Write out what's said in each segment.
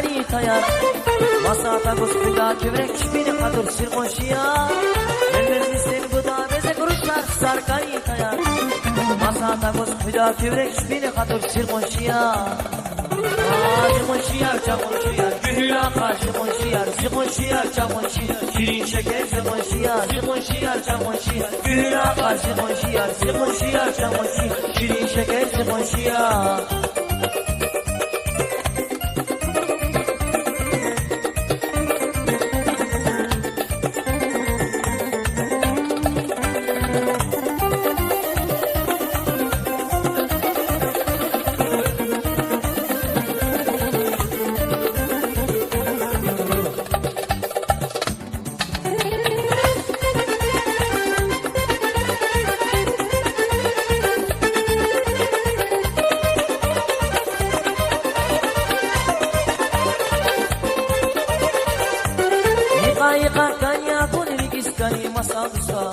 sarkani tayar. Masata kuspida küvrek şbini katur sirkoşiya. Ellerini sen bu da beze kuruşlar sarkani tayar. Masata kuspida küvrek şbini katur sirkoşiya. Zıkonşiyar çakonşiyar, gühüla karşı konşiyar. Zıkonşiyar çakonşiyar, şirin şeker zıkonşiyar. Zıkonşiyar çakonşiyar, gühüla karşı konşiyar. Zıkonşiyar çakonşiyar, şirin şeker zıkonşiyar. Yıka kanya kuniri kiskani masadusa.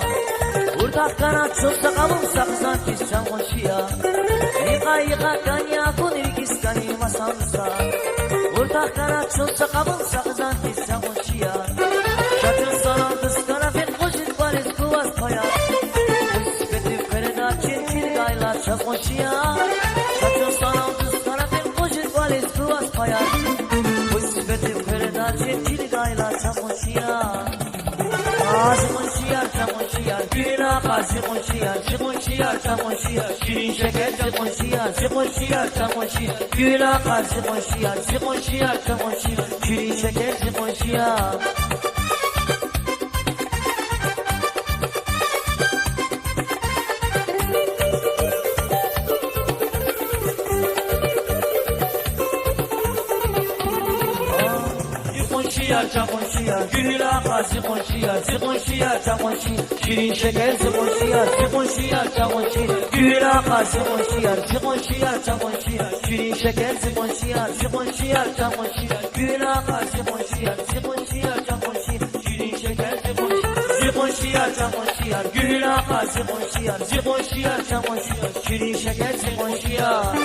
Urdak kanat çoksa kabım saksan kiscan konşiya. Yıka kanya kuniri kiskani masadusa. Urdak kanat çoksa kabım saksan kiscan konşiya. Şatın sana kıskana fen koşit bariz kuvas paya. Üspeti fereda çirkir gayla çap konşiya. Şatın sana kıskana fen koşit bariz kuvas paya. Üspeti fereda çirkir gayla çap konşiya. Zıkonşiyar çakonşiyar, gühüla karşı konşiyar. Zıkonşiyar çakonşiyar, şirin şeker zıkonşiyar. Zıkonşiyar çakonşiyar, gühüla karşı konşiyar. Zıkonşiyar çakonşiyar, şirin şeker zıkonşiyar. Zıkonşiyar çakonşiyar, gühüla karşı konşiyar. Zıkonşiyar çakonşiyar, şirin şeker zıkonşiyar. Zıkonşiyar çakonşiyar, gühüla karşı konşiyar. Zıkonşiyar çakonşiyar, şirin şeker zıkonşiyar. Zıkonşiyar çakonşiyar, gühüla karşı konşiyar. Zıkonşiyar çakonşiyar, şirin şeker zıkonşiyar. Zıkonşiyar çakonşiyar, gühüla karşı konşiyar. Zıkonşiyar çakonşiyar, şirin şeker zıkonşiyar.